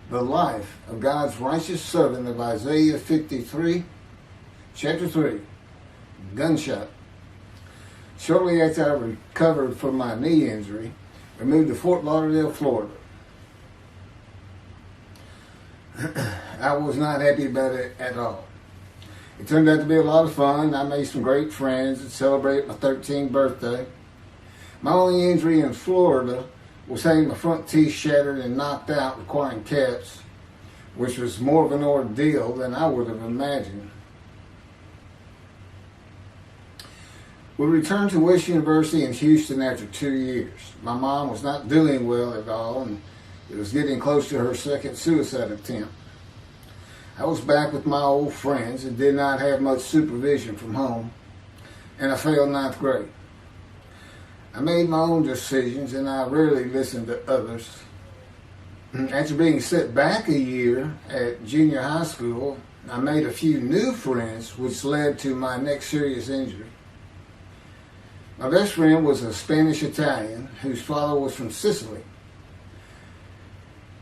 the life of God's righteous servant of Isaiah 53, chapter 3, gunshot. Shortly after I recovered from my knee injury, I moved to Fort Lauderdale, Florida. I was not happy about it at all. It turned out to be a lot of fun. I made some great friends and celebrated my 13th birthday. My only injury in Florida was having my front teeth shattered and knocked out, requiring caps, which was more of an ordeal than I would have imagined. We returned to West University in Houston after 2 years. My mom was not doing well at all, and it was getting close to her second suicide attempt. I was back with my old friends and did not have much supervision from home, and I failed ninth grade. I made my own decisions, and I rarely listened to others. After being set back a year at junior high school, I made a few new friends, which led to my next serious injury. My best friend was a Spanish-Italian whose father was from Sicily.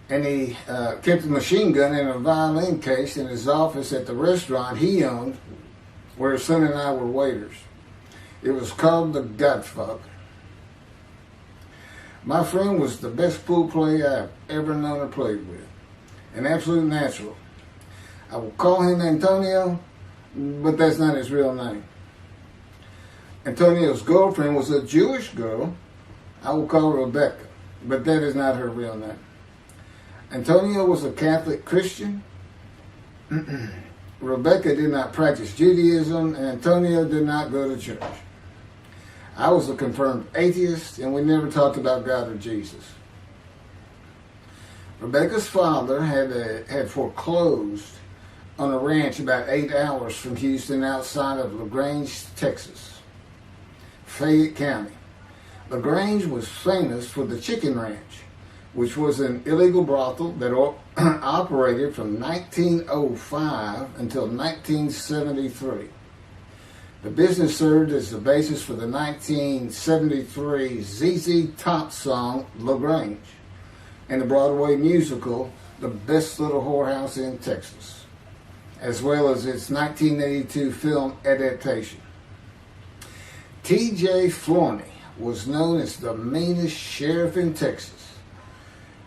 And he kept a machine gun in a violin case in his office at the restaurant he owned, where his son and I were waiters. It was called The Godfather. My friend was the best pool player I've ever known or played with. An absolute natural. I will call him Antonio, but that's not his real name. Antonio's girlfriend was a Jewish girl. I will call her Rebecca, but that is not her real name. Antonio was a Catholic Christian. Rebecca did not practice Judaism, and Antonio did not go to church. I was a confirmed atheist, and we never talked about God or Jesus. Rebecca's father had foreclosed on a ranch about 8 hours from Houston outside of LaGrange, Texas, Fayette County. LaGrange was famous for the Chicken Ranch, which was an illegal brothel that operated from 1905 until 1973. The business served as the basis for the 1973 ZZ Top song, LaGrange, and the Broadway musical, The Best Little Whorehouse in Texas, as well as its 1982 film adaptation. T.J. Flourney was known as the meanest sheriff in Texas.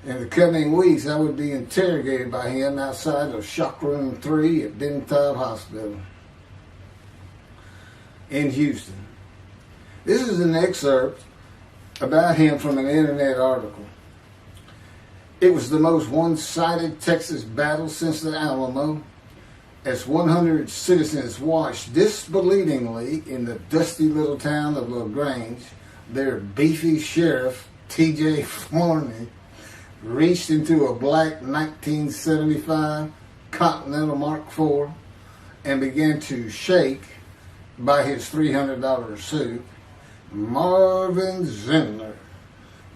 In the coming weeks, I would be interrogated by him outside of Shock Room 3 at Bentab Hospital in Houston. This is an excerpt about him from an internet article. It was the most one-sided Texas battle since the Alamo, as 100 citizens watched disbelievingly in the dusty little town of LaGrange, their beefy sheriff, T.J. Flourney, reached into a black 1975 Continental Mark IV and began to shake, by his $300 suit, Marvin Zindler,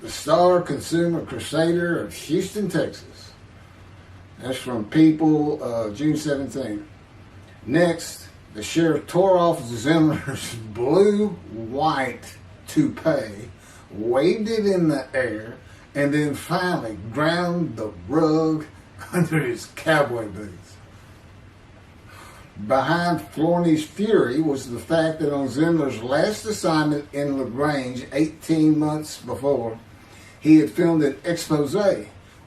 the star consumer crusader of Houston, Texas. That's from People, June 17. Next, the sheriff tore off Zindler's blue-white toupee, waved it in the air, and then finally ground the rug under his cowboy boots. Behind Flourney's fury was the fact that on Zindler's last assignment in LaGrange 18 months before, he had filmed an expose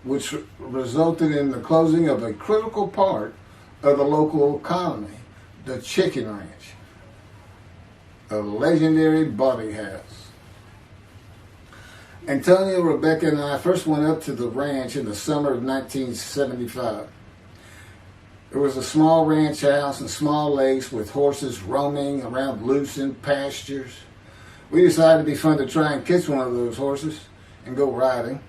which resulted in the closing of a critical part of the local economy, the Chicken Ranch, a legendary body house. Antonio, Rebecca, and I first went up to the ranch in the summer of 1975. It was a small ranch house and small lakes with horses roaming around loose in pastures. We decided it'd be fun to try and catch one of those horses and go riding.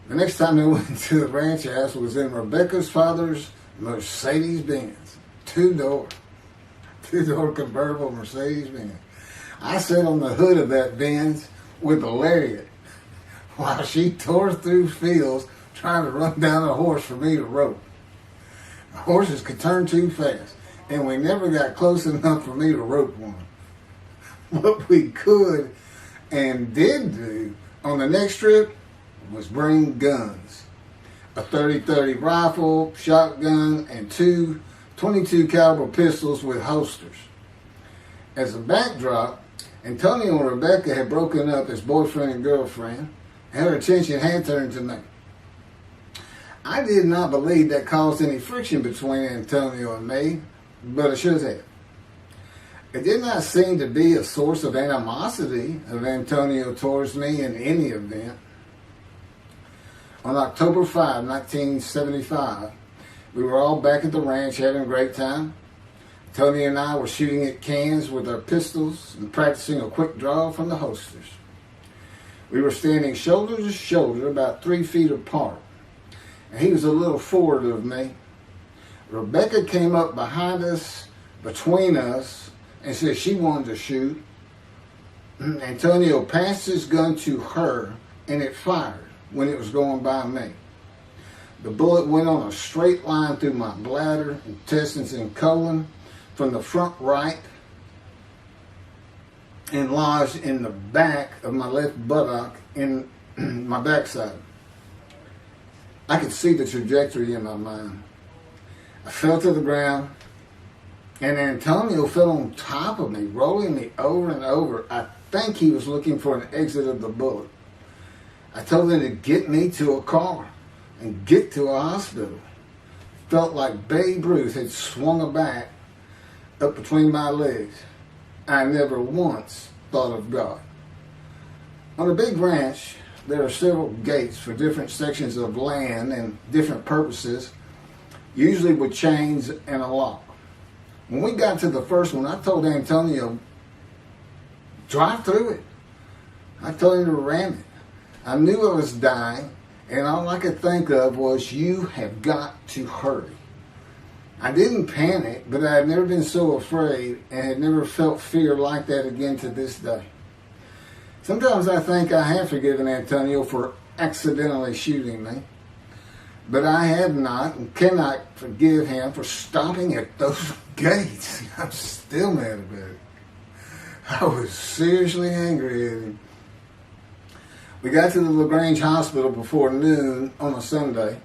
The next time we went to the ranch house was in Rebecca's father's Mercedes-Benz, two-door convertible Mercedes-Benz. I sat on the hood of that Benz with a lariat while she tore through fields trying to run down a horse for me to rope. The horses could turn too fast, and we never got close enough for me to rope one. What we could and did do on the next trip was bring guns. a 30-30 rifle, shotgun, and two 22 caliber pistols with holsters. As a backdrop, Antonio and Rebecca had broken up as boyfriend and girlfriend, and her attention had turned to me. I did not believe that caused any friction between Antonio and me, but it should have. It did not seem to be a source of animosity of Antonio towards me in any event. On October 5, 1975, we were all back at the ranch having a great time. Tony and I were shooting at cans with our pistols and practicing a quick draw from the holsters. We were standing shoulder to shoulder, about 3 feet apart, and he was a little forward of me. Rebecca came up behind us, between us, and said she wanted to shoot. Antonio passed his gun to her, and it fired when it was going by me. The bullet went on a straight line through my bladder, intestines, and colon from the front right and lodged in the back of my left buttock in my backside. I could see the trajectory in my mind. I fell to the ground, and Antonio fell on top of me, rolling me over and over. I think he was looking for an exit of the bullet. I told him to get me to a car and get to a hospital. Felt like Babe Ruth had swung a bat up between my legs. I never once thought of God. On a big ranch, there are several gates for different sections of land and different purposes, usually with chains and a lock. When we got to the first one, I told Antonio, drive through it. I told him to ram it. I knew I was dying, and all I could think of was, you have got to hurry. I didn't panic, but I had never been so afraid and had never felt fear like that again to this day. Sometimes I think I have forgiven Antonio for accidentally shooting me, but I have not and cannot forgive him for stopping at those gates. I'm still mad about it. I was seriously angry at him. We got to the LaGrange Hospital before noon on a Sunday.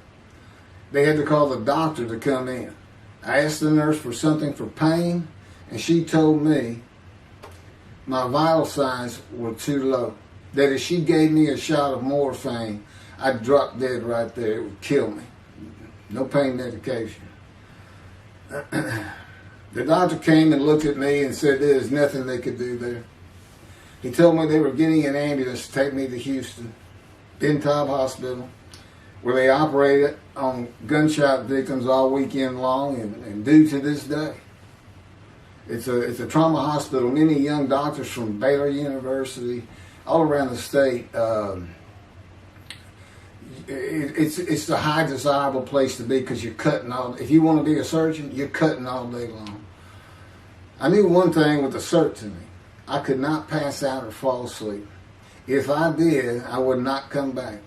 They had to call the doctor to come in. I asked the nurse for something for pain, and she told me my vital signs were too low. That if she gave me a shot of morphine, I'd drop dead right there. It would kill me. No pain medication. The doctor came and looked at me and said there's nothing they could do there. He told me they were getting an ambulance to take me to Houston, Ben Taub Hospital, where they operated on gunshot victims all weekend long and do to this day. It's a trauma hospital. Many young doctors from Baylor University, all around the state. It's the high desirable place to be because you're cutting all. If you want to be a surgeon, you're cutting all day long. I knew one thing with the certainty. I could not pass out or fall asleep. If I did, I would not come back.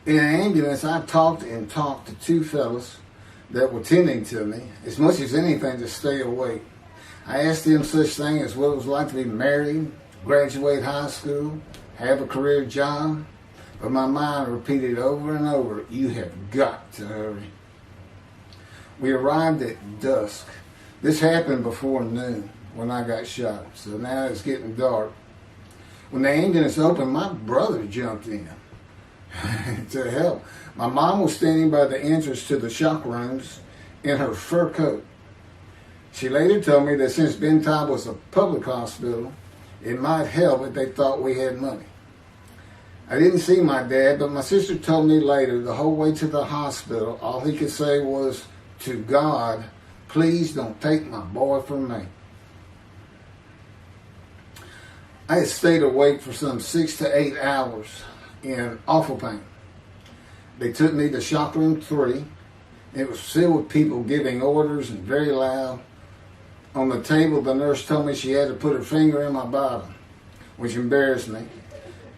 In an ambulance, I talked to two fellas that were tending to me, as much as anything to stay awake. I asked them such things as what it was like to be married, graduate high school, have a career job, but my mind repeated over and over, you have got to hurry. We arrived at dusk. This happened before noon when I got shot, so now it's getting dark. When the ambulance opened, my brother jumped in to help. My mom was standing by the entrance to the shock rooms in her fur coat. She later told me that since Ben Taub was a public hospital, it might help if they thought we had money. I didn't see my dad, but my sister told me later, the whole way to the hospital, all he could say was, to God, please don't take my boy from me. I had stayed awake for some 6 to 8 hours in awful pain. They took me to shock room 3. It was filled with people giving orders and very loud. On the table, the nurse told me she had to put her finger in my bottom, which embarrassed me.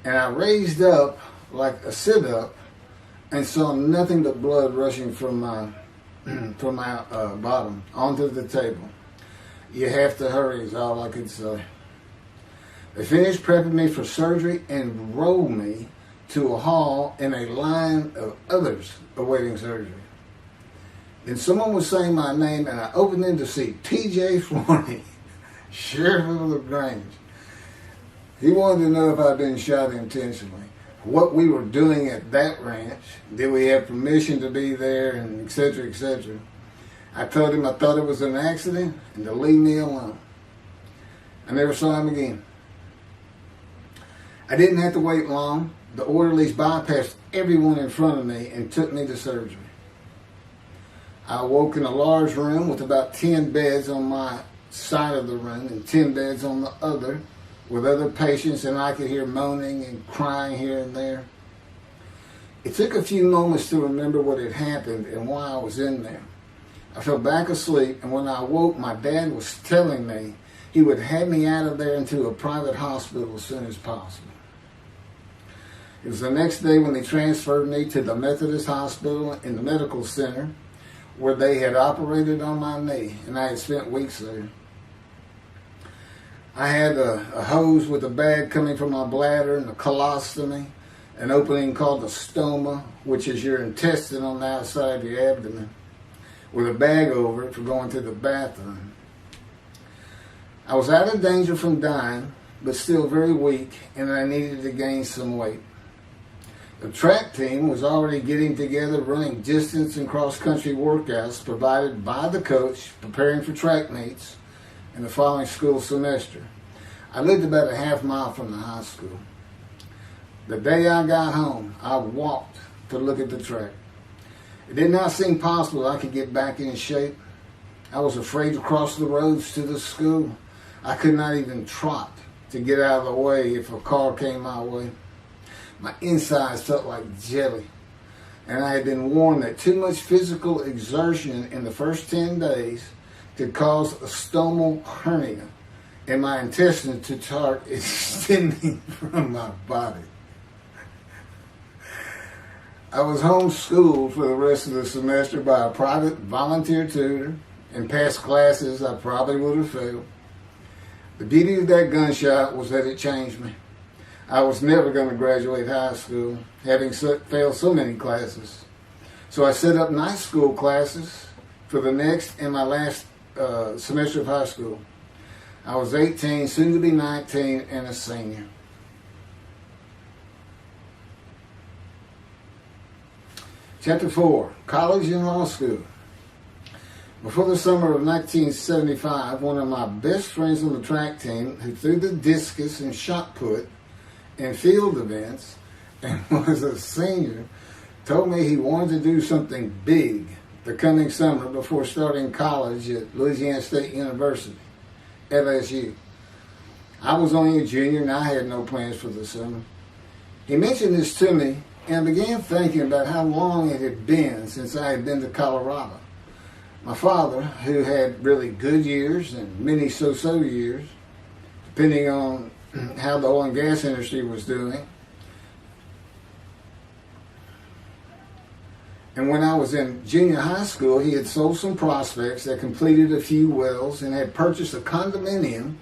And I raised up like a sit-up and saw nothing but blood rushing from my bottom onto the table. You have to hurry is all I could say. They finished prepping me for surgery and rolled me to a hall in a line of others awaiting surgery. Then someone was saying my name, and I opened in to see T.J. Forney, Sheriff of LaGrange. He wanted to know if I'd been shot intentionally, what we were doing at that ranch, did we have permission to be there, and etc., etc. I told him I thought it was an accident and to leave me alone. I never saw him again. I didn't have to wait long. The orderlies bypassed everyone in front of me and took me to surgery. I awoke in a large room with about 10 beds on my side of the room and 10 beds on the other, with other patients, and I could hear moaning and crying here and there. It took a few moments to remember what had happened and why I was in there. I fell back asleep, and when I awoke, my dad was telling me he would have me out of there into a private hospital as soon as possible. It was the next day when they transferred me to the Methodist Hospital in the medical center, where they had operated on my knee, and I had spent weeks there. I had a hose with a bag coming from my bladder and a colostomy, an opening called the stoma, which is your intestine on the outside of your abdomen, with a bag over it for going to the bathroom. I was out of danger from dying, but still very weak, and I needed to gain some weight. The track team was already getting together, running distance and cross-country workouts provided by the coach, preparing for track meets in the following school semester. I lived about a half mile from the high school. The day I got home, I walked to look at the track. It did not seem possible I could get back in shape. I was afraid to cross the roads to the school. I could not even trot to get out of the way if a car came my way. My insides felt like jelly, and I had been warned that too much physical exertion in the first 10 days could cause a stomal hernia, and my intestines to start extending from my body. I was homeschooled for the rest of the semester by a private volunteer tutor, and passed classes I probably would have failed. The beauty of that gunshot was that it changed me. I was never going to graduate high school, having failed so many classes. So I set up night school classes for the next and my last semester of high school. I was 18, soon to be 19, and a senior. Chapter 4, College and Law School. Before the summer of 1975, one of my best friends on the track team, who threw the discus and shot put in field events and was a senior, told me he wanted to do something big the coming summer before starting college at Louisiana State University, LSU. I was only a junior and I had no plans for the summer. He mentioned this to me, and I began thinking about how long it had been since I had been to Colorado. My father, who had really good years and many so-so years, depending on how the oil and gas industry was doing. And when I was in junior high school, he had sold some prospects that completed a few wells and had purchased a condominium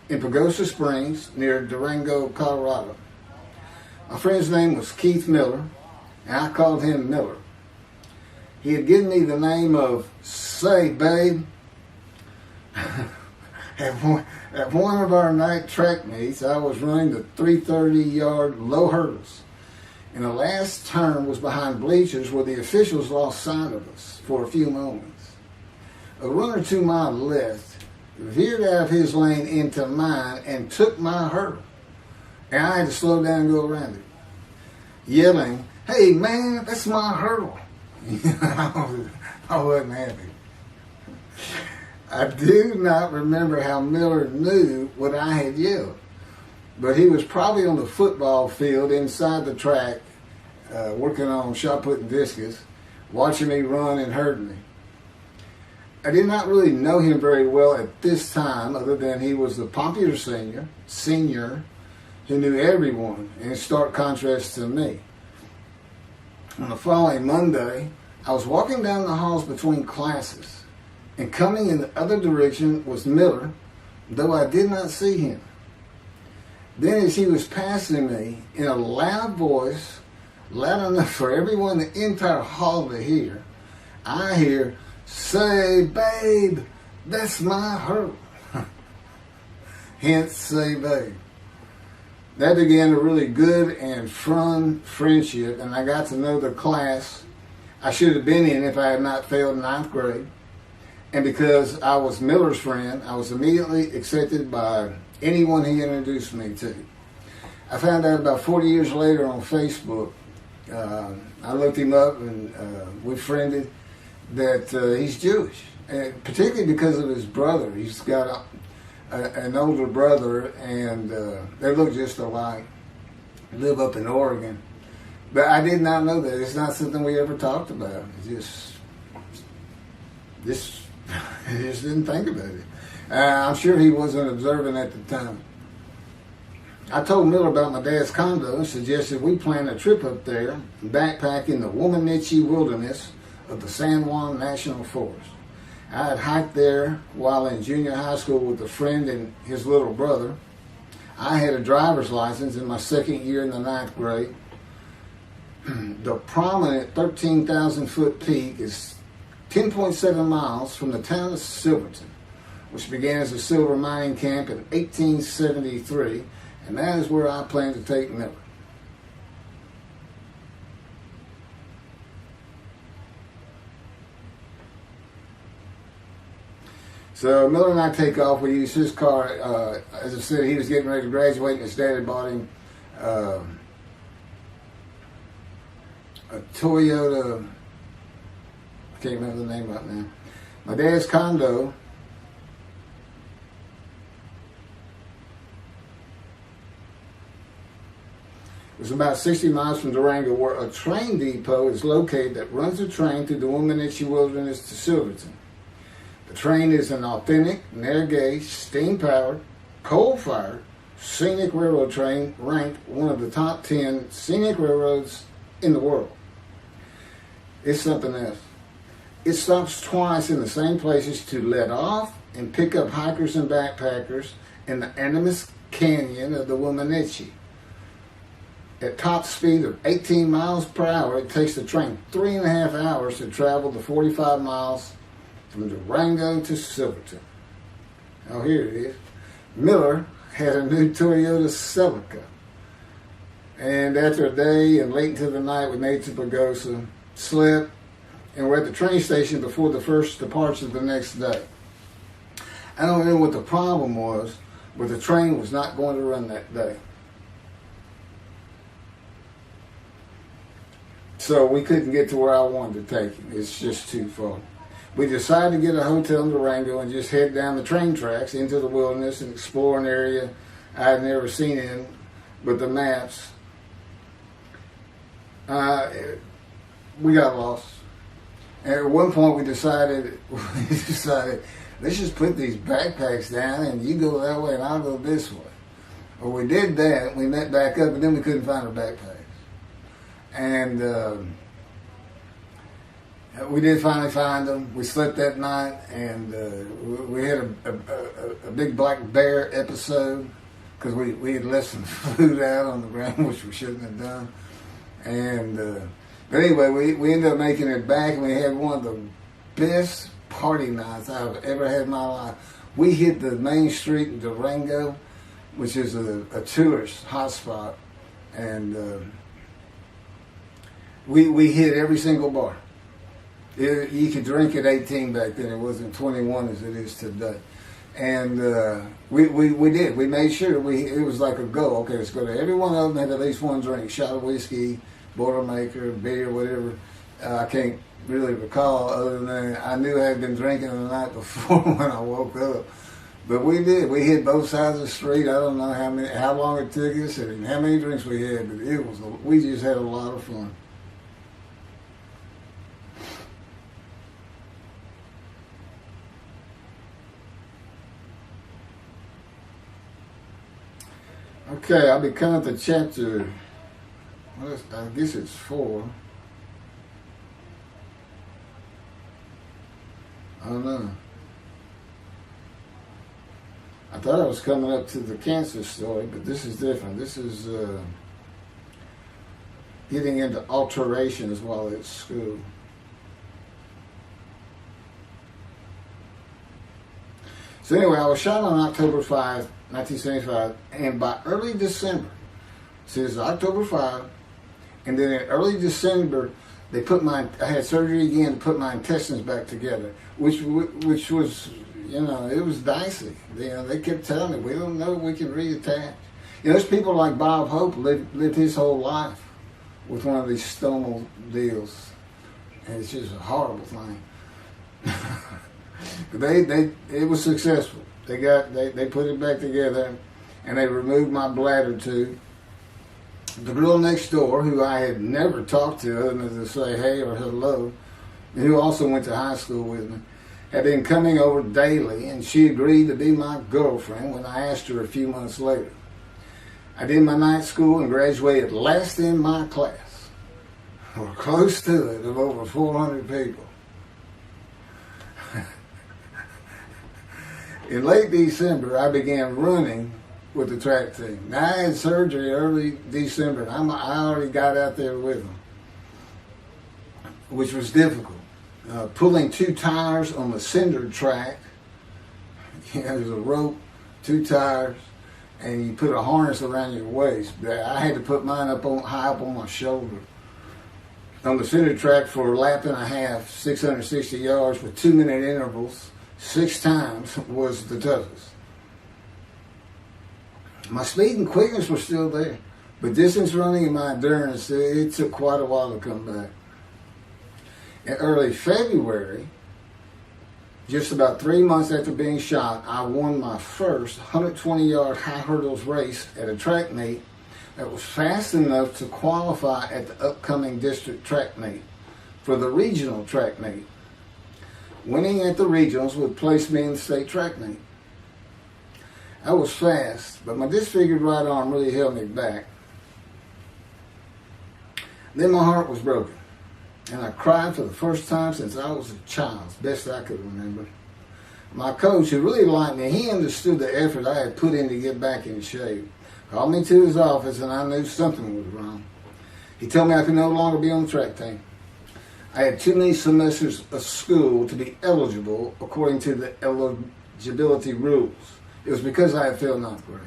in Pagosa Springs near Durango, Colorado. My friend's name was Keith Miller, and I called him Miller. He had given me the name of Say Babe. At one of our night track meets, I was running the 330-yard low hurdles, and the last turn was behind bleachers where the officials lost sight of us for a few moments. A runner to my left veered out of his lane into mine and took my hurdle, and I had to slow down and go around it, yelling, "Hey man, that's my hurdle." I wasn't happy. I do not remember how Miller knew what I had yelled, but he was probably on the football field inside the track, working on shot put and discus, watching me run and hurting me. I did not really know him very well at this time, other than he was the popular senior who knew everyone, in stark contrast to me. On the following Monday, I was walking down the halls between classes, and coming in the other direction was Miller, though I did not see him. Then as he was passing me, in a loud voice, loud enough for everyone in the entire hall to hear, I hear, "Say, babe, that's my hurt." Hence, "Say, babe." That began a really good and fun friendship, and I got to know the class I should have been in if I had not failed ninth grade. And because I was Miller's friend, I was immediately accepted by anyone he introduced me to. I found out about 40 years later on Facebook. I looked him up and we friended that he's Jewish, and particularly because of his brother. He's got an older brother, and they look just alike. Live up in Oregon. But I did not know that. It's not something we ever talked about. Just didn't think about it. I'm sure he wasn't observant at the time. I told Miller about my dad's condo and suggested we plan a trip up there and backpack in the Womanichi wilderness of the San Juan National Forest. I had hiked there while in junior high school with a friend and his little brother. I had a driver's license in my second year in the ninth grade. The prominent 13,000-foot peak is 10.7 miles from the town of Silverton, which began as a silver mining camp in 1873, and that is where I plan to take Miller. So Miller and I take off. We use his car. As I said, he was getting ready to graduate, and his dad had bought him a Toyota. I can't remember the name right now. My dad's condo was about 60 miles from Durango, where a train depot is located that runs a train through the Womanichi Wilderness to Silverton. The train is an authentic, narrow-gauge, steam-powered, coal-fired, scenic railroad train ranked one of the top 10 scenic railroads in the world. It's something else. It stops twice in the same places to let off and pick up hikers and backpackers in the Animas Canyon of the Womanichi. At top speed of 18 miles per hour, it takes the train 3.5 hours to travel the 45 miles from Durango to Silverton. Oh, here it is. Miller had a new Toyota Celica. And after a day and late into the night, we made to Pagosa, slept, and we're at the train station before the first departure the next day. I don't know what the problem was, but the train was not going to run that day. So we couldn't get to where I wanted to take him. It's just too far. We decided to get a hotel in Durango and just head down the train tracks into the wilderness and explore an area I had never seen in with the maps. We got lost. And at one point we decided, let's just put these backpacks down and you go that way and I'll go this way. Well, we did that. We met back up, and then we couldn't find our backpacks. And we did finally find them. We slept that night, and we had a big black bear episode because we had left some food out on the ground, which we shouldn't have done. And but anyway, we ended up making it back, and we had one of the best party nights I've ever had in my life. We hit the main street in Durango, which is a tourist hotspot, and we hit every single bar. You could drink at 18 back then. It wasn't 21 as it is today. And we did. We made sure. It was like a go. Okay, let's go to every one of them, have at least one drink. Shot of whiskey, Boilermaker, beer, whatever. I can't really recall other than I knew I had been drinking the night before when I woke up. But we did. We hit both sides of the street. I don't know how long it took us and how many drinks we had, but we just had a lot of fun. Okay, I'll be coming to chapter, I guess it's 4. I don't know. I thought I was coming up to the cancer story, but this is different. This is getting into alterations while at school. So anyway, I was shot on October 5, 1975, and by early December, so it's October 5, and then in early December, I had surgery again to put my intestines back together, which was, it was dicey. They kept telling me, we don't know if we can reattach. There's people like Bob Hope lived his whole life with one of these stomal deals, and it's just a horrible thing. But it was successful. They put it back together, and they removed my bladder tube. The girl next door, who I had never talked to other than to say hey or hello, and who also went to high school with me, had been coming over daily, and she agreed to be my girlfriend when I asked her a few months later. I did my night school and graduated last in my class, or close to it, of over 400 people. In late December, I began running with the track team. Now, I had surgery early December, and I already got out there with them, which was difficult. Pulling 2 tires on the cinder track, there's a rope, 2 tires, and you put a harness around your waist. I had to put mine high up on my shoulder. On the cinder track for a lap and a half, 660 yards with 2-minute intervals, 6 times was the toughest. My speed and quickness were still there, but distance running and my endurance, it took quite a while to come back. In early February, just about 3 months after being shot, I won my first 120-yard high hurdles race at a track meet that was fast enough to qualify at the upcoming district track meet for the regional track meet. Winning at the regionals would place me in the state track meet. I was fast, but my disfigured right arm really held me back. Then my heart was broken, and I cried for the first time since I was a child, as best I could remember. My coach, who really liked me, he understood the effort I had put in to get back in shape. Called me to his office, and I knew something was wrong. He told me I could no longer be on the track team. I had too many semesters of school to be eligible according to the eligibility rules. It was because I had failed 9th grade.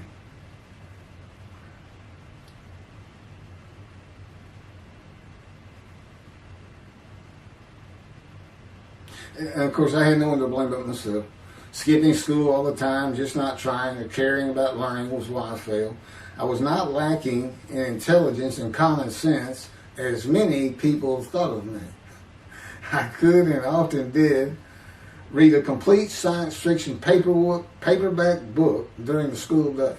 And of course, I had no one to blame but myself. Skipping school all the time, just not trying or caring about learning was why I failed. I was not lacking in intelligence and common sense, as many people thought of me. I could and often did read a complete science fiction paperback book during the school day.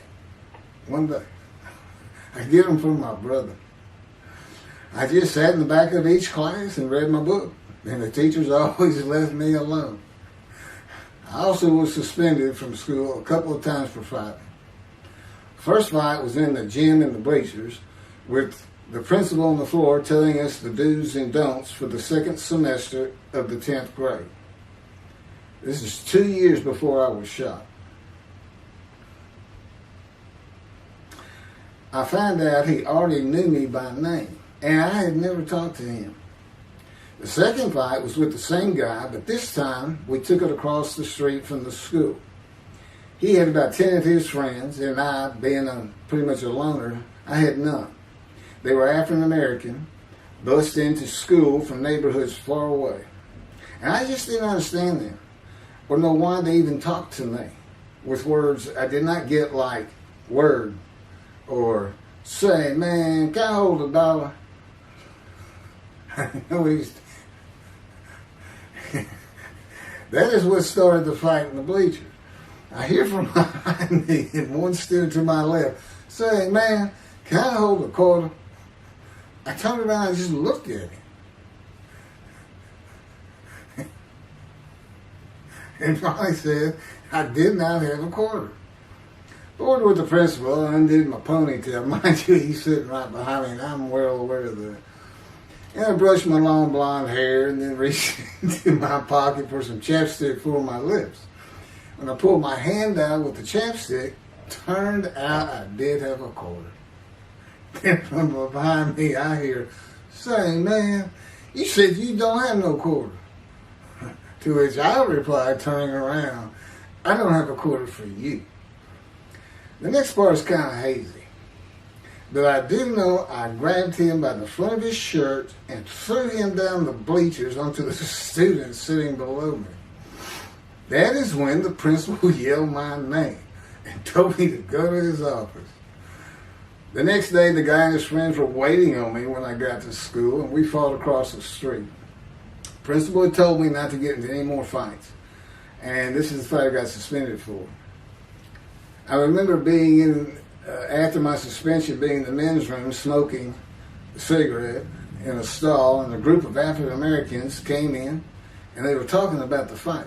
One day. I get them from my brother. I just sat in the back of each class and read my book, and the teachers always left me alone. I also was suspended from school a couple of times for fighting. First fight was in the gym in the bleachers with the principal on the floor telling us the do's and don'ts for the second semester of the 10th grade. This is 2 years before I was shot. I found out he already knew me by name, and I had never talked to him. The second fight was with the same guy, but this time we took it across the street from the school. He had about 10 of his friends, and I, being pretty much a loner, I had none. They were African American, bused into school from neighborhoods far away. And I just didn't understand them, or know why they even talked to me with words I did not get, like word, or say, man, can I hold $1? That is what started the fight in the bleachers. I hear from behind me, and one stood to my left, saying, man, can I hold $1? I turned around and just looked at him. And finally said, I did not have $1. Ordered with the principal, I undid my ponytail. Mind you, he's sitting right behind me, and I'm well aware of that. And I brushed my long blonde hair and then reached into my pocket for some chapstick for my lips. when I pulled my hand down with the chapstick, turned out I did have a quarter. Then from behind me, I hear, "Say, man, you said you don't have no quarter." To which I replied, turning around, "I don't have a quarter for you." The next part is kind of hazy. But I do know I grabbed him by the front of his shirt and threw him down the bleachers onto the students sitting below me. That is when the principal yelled my name and told me to go to his office. The next day, the guy and his friends were waiting on me when I got to school, and we fought across the street. The principal had told me not to get into any more fights, and this is the fight I got suspended for. I remember being in, after my suspension, being in the men's room smoking a cigarette in a stall, and a group of African Americans came in, and they were talking about the fight.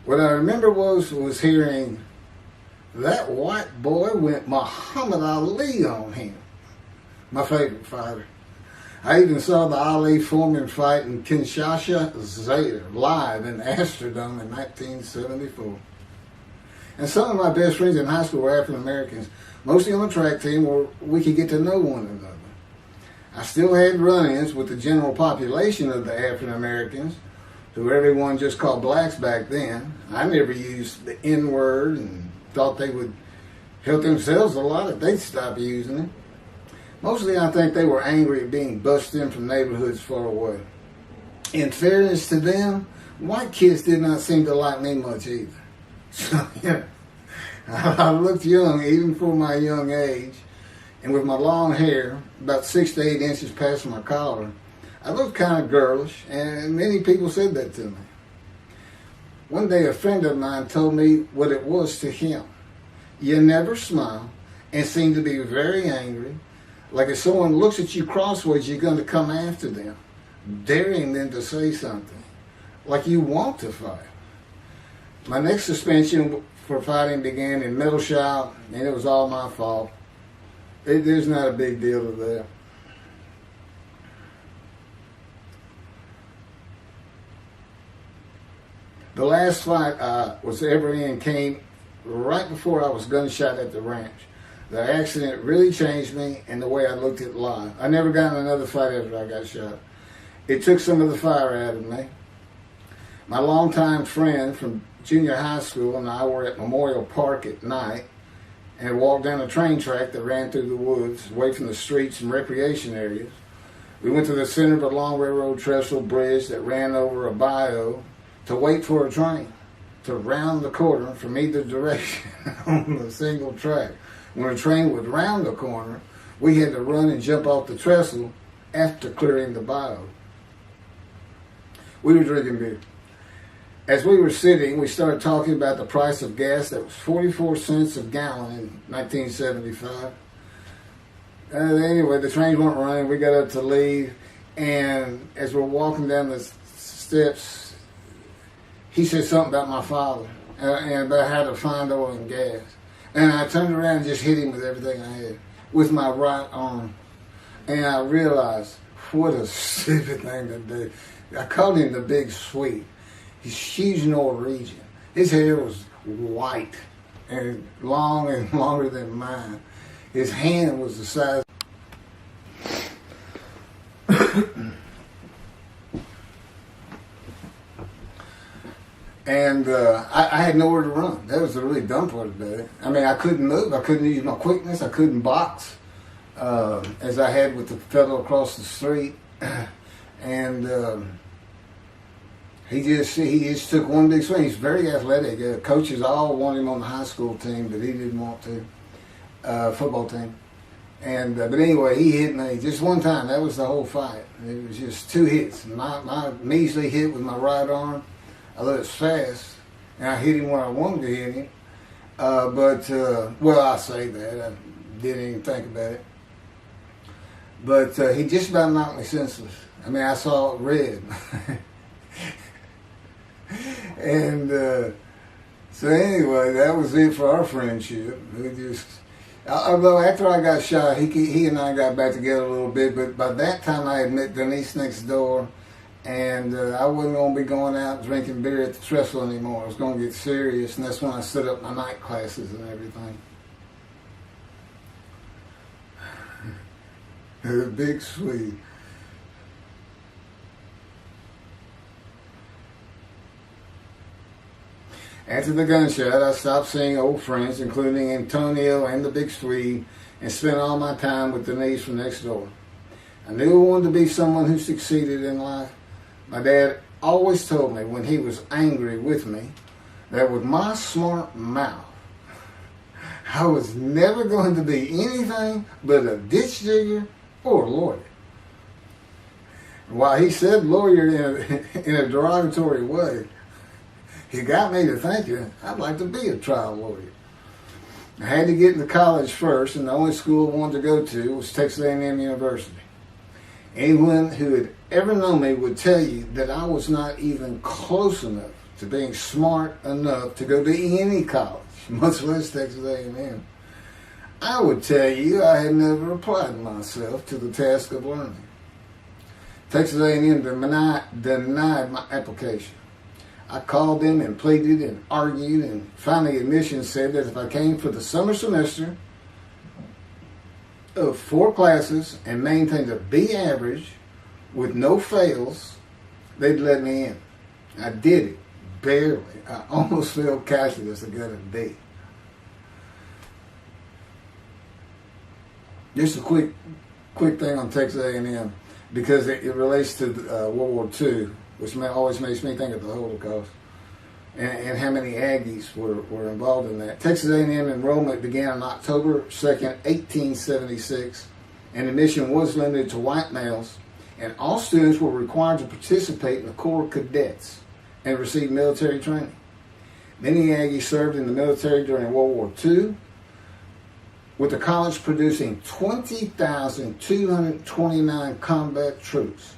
What I remember was hearing, "That white boy went Muhammad Ali on him." My favorite fighter. I even saw the Ali Foreman fight in Kinshasa, Zaire, live in the Astrodome in 1974. And some of my best friends in high school were African Americans, mostly on the track team where we could get to know one another. I still had run-ins with the general population of the African Americans, who everyone just called blacks back then. I never used the N-word and thought they would help themselves a lot if they'd stop using it. Mostly I think they were angry at being bussed in from neighborhoods far away. In fairness to them, white kids did not seem to like me much either. So, yeah, I looked young even for my young age, and with my long hair, about 6 to 8 inches past my collar, I looked kind of girlish, and many people said that to me. One day a friend of mine told me what it was to him. You never smile and seem to be very angry, like if someone looks at you crossways, you're going to come after them, daring them to say something, like you want to fight. My next suspension for fighting began in middle shop, and it was all my fault. There's not a big deal to that. The last fight I was ever in came right before I was gunshot at the ranch. The accident really changed me and the way I looked at life. I never got in another fight after I got shot. It took some of the fire out of me. My longtime friend from junior high school and I were at Memorial Park at night and walked down a train track that ran through the woods, away from the streets and recreation areas. We went to the center of a long railroad trestle bridge that ran over a bayou to wait for a train to round the corner from either direction on a single track. When a train would round the corner, we had to run and jump off the trestle after clearing the bayou. We were drinking beer. As we were sitting, we started talking about the price of gas that was 44 cents a gallon in 1975. Anyway, the trains weren't running. We got up to leave, and as we're walking down the steps, he said something about my father and about how to find oil and gas. And I turned around and just hit him with everything I had, with my right arm. And I realized, what a stupid thing to do. I called him the Big Sweet. He's huge Norwegian. His hair was white and long and longer than mine. His hand was the size. And I had nowhere to run. That was the really dumb part about it. I mean, I couldn't move. I couldn't use my quickness. I couldn't box as I had with the fellow across the street. And he just took one big swing. He's very athletic. Coaches all want him on the high school team, but he didn't want to. Football team. And but anyway, he hit me just one time. That was the whole fight. It was just 2 hits. My measly hit with my right arm. I let it fast, and I hit him where I wanted to hit him. Well, I say that. I didn't even think about it. But he just about knocked me senseless. I mean, I saw it red. And so anyway, that was it for our friendship. We just, although after I got shot, he and I got back together a little bit. But by that time, I had met Denise next door, and I wasn't going to be going out drinking beer at the trestle anymore. I was going to get serious, and that's when I set up my night classes and everything. The big Swede. After the gunshot, I stopped seeing old friends, including Antonio and the big Swede, and spent all my time with Denise from next door. I knew I wanted to be someone who succeeded in life. My dad always told me when he was angry with me that with my smart mouth, I was never going to be anything but a ditch digger or a lawyer. While he said lawyer in a derogatory way, he got me to thinking I'd like to be a trial lawyer. I had to get into college first, and the only school I wanted to go to was Texas A&M University. Anyone who had ever known me would tell you that I was not even close enough to being smart enough to go to any college, much less Texas A&M. I would tell you I had never applied myself to the task of learning. Texas A&M denied my application. I called them and pleaded and argued, and finally admissions said that if I came for the summer semester of 4 classes and maintained a B average with no fails, they'd let me in. I did it, barely. I almost failed calculus to get a D. Just a quick thing on Texas A&M, because it relates to World War II, which always makes me think of the Holocaust, and how many Aggies were involved in that. Texas A&M enrollment began on October 2nd, 1876, and admission was limited to white males, and all students were required to participate in the Corps Cadets and receive military training. Many Aggies served in the military during World War II, with the college producing 20,229 combat troops.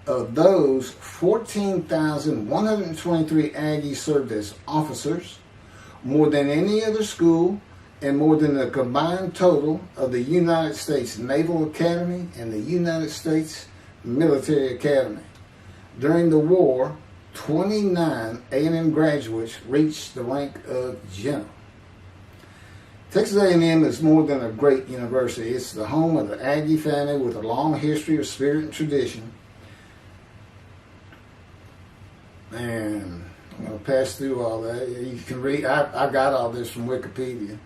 Of those, 14,123 Aggies served as officers, more than any other school, and more than the combined total of the United States Naval Academy and the United States Military Academy. During the war, 29 A&M graduates reached the rank of general. Texas A&M is more than a great university. It's the home of the Aggie family with a long history of spirit and tradition. And I'm going to pass through all that. You can read. I got all this from Wikipedia.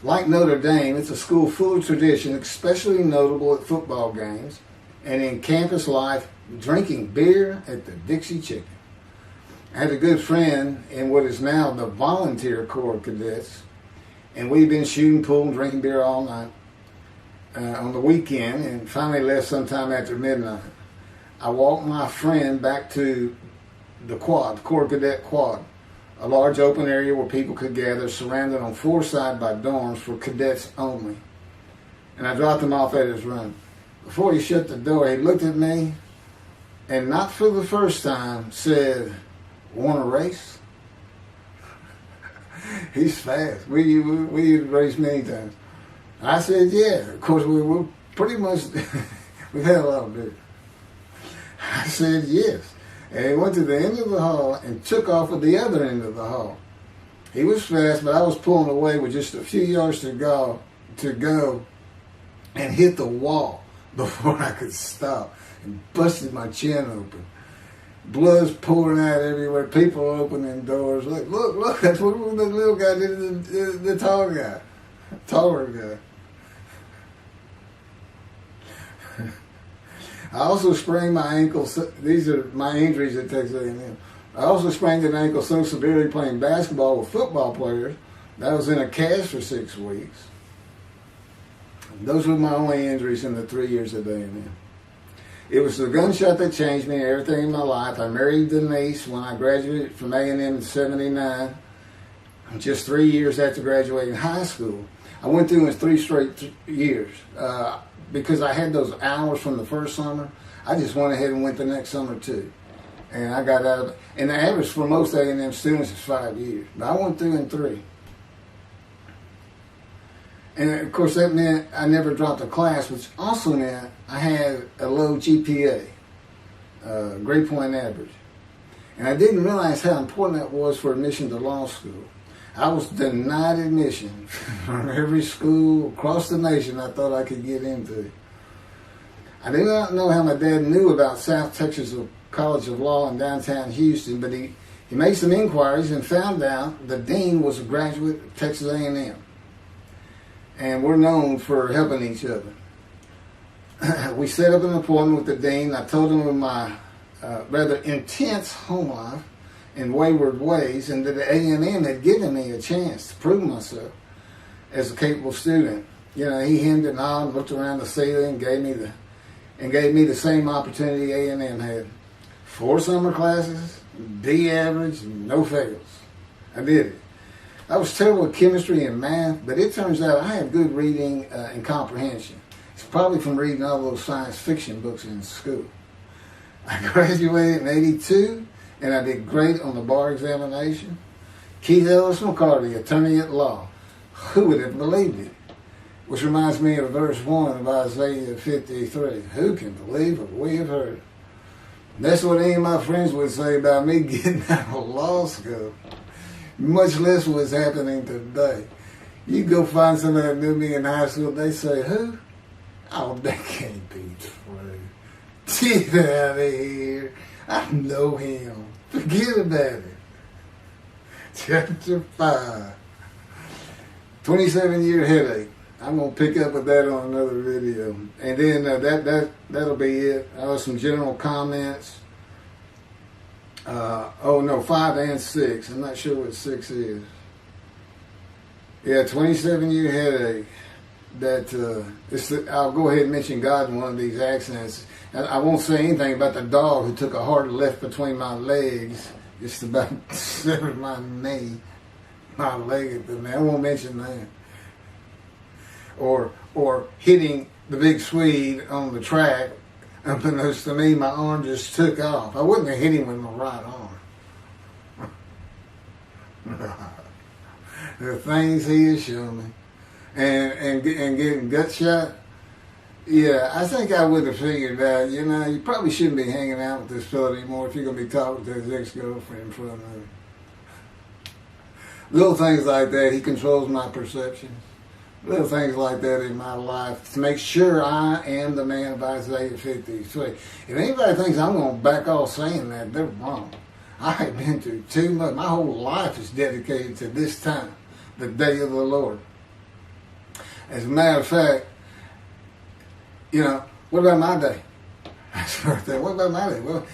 Like Notre Dame, it's a school full of tradition, especially notable at football games and in campus life, drinking beer at the Dixie Chicken. I had a good friend in what is now the Volunteer Corps of Cadets, and we've been shooting pool and drinking beer all night on the weekend, and finally left sometime after midnight. I walked my friend back to the quad, the Corps Cadet Quad, a large open area where people could gather, surrounded on 4 sides by dorms for cadets only. And I dropped him off at his room. Before he shut the door, he looked at me, and not for the first time, said, "Want to race?" He's fast. We raced many times. I said, yeah. Of course, we were pretty much, we've had a lot of beer. I said, yes. And he went to the end of the hall and took off at the other end of the hall. He was fast, but I was pulling away with just a few yards to go and hit the wall before I could stop and busted my chin open. Blood's pouring out everywhere. People opening doors. Look, that's what the little guy did to the tall guy. Taller guy. I also sprained my ankle. These are my injuries at Texas A&M. I also sprained an ankle so severely playing basketball with football players that I was in a cast for 6 weeks. Those were my only injuries in the 3 years at A&M. It was the gunshot that changed me and everything in my life. I married Denise when I graduated from A&M in '79, just 3 years after graduating high school. I went through it 3 straight years. Because I had those hours from the first summer, I just went ahead and went the next summer too. And I got out of it. And the average for most A&M students is 5 years. But I went through in 3. And of course that meant I never dropped a class, which also meant I had a low GPA, grade point average. And I didn't realize how important that was for admission to law school. I was denied admission from every school across the nation I thought I could get into. I did not know how my dad knew about South Texas College of Law in downtown Houston, but he made some inquiries and found out the dean was a graduate of Texas A&M. And we're known for helping each other. We set up an appointment with the dean. I told him of my rather intense home life and wayward ways, and that the A&M had given me a chance to prove myself as a capable student. You know, he hemmed and hawed, looked around the ceiling, and gave me the same opportunity A&M had. 4 summer classes, D average, no fails. I did it. I was terrible at chemistry and math, but it turns out I have good reading and comprehension. It's probably from reading all those science fiction books in school. I graduated in '82, and I did great on the bar examination. Keith Ellis McCarty, attorney at law. Who would have believed it? Which reminds me of verse 1 of Isaiah 53. Who can believe what we have heard? That's what any of my friends would say about me getting out of law school. Much less what's happening today. You go find somebody that knew me in high school, they say, who? Oh, that can't be true. Get out of here. I know him. Forget about it. Chapter 5. 27-year headache. I'm going to pick up with that on another video. And then that'll be it. Some general comments. 5 and 6. I'm not sure what 6 is. Yeah, 27-year headache. I'll go ahead and mention God in one of these accents. I won't say anything about the dog who took a hard left between my legs, just about severed my knee, my leg at the knee. I won't mention that. Or hitting the big Swede on the track. Unbeknownst to me, my arm just took off. I wouldn't have hit him with my right arm. The things he has shown me. And getting gut shot. Yeah, I think I would have figured out, you probably shouldn't be hanging out with this fellow anymore if you're going to be talking to his ex-girlfriend in front of him. Little things like that, he controls my perception. Little things like that in my life to make sure I am the man of Isaiah 53. If anybody thinks I'm going to back off saying that, they're wrong. I have been through too much. My whole life is dedicated to this time, the day of the Lord. As a matter of fact, what about my day? What about my day? Well,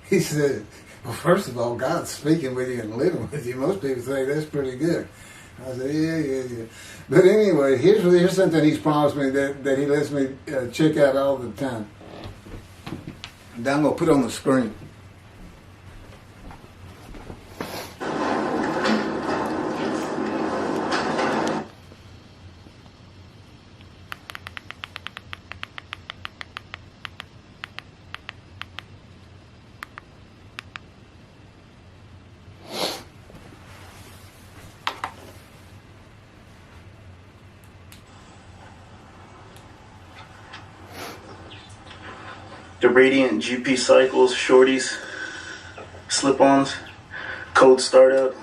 he said, well, first of all, God's speaking with you and living with you. Most people say that's pretty good. I said, yeah. But anyway, here's something he's promised me that he lets me check out all the time. And I'm going to put on the screen. The Radiant GP Cycles, Shorties, Slip-Ons, Code Startup.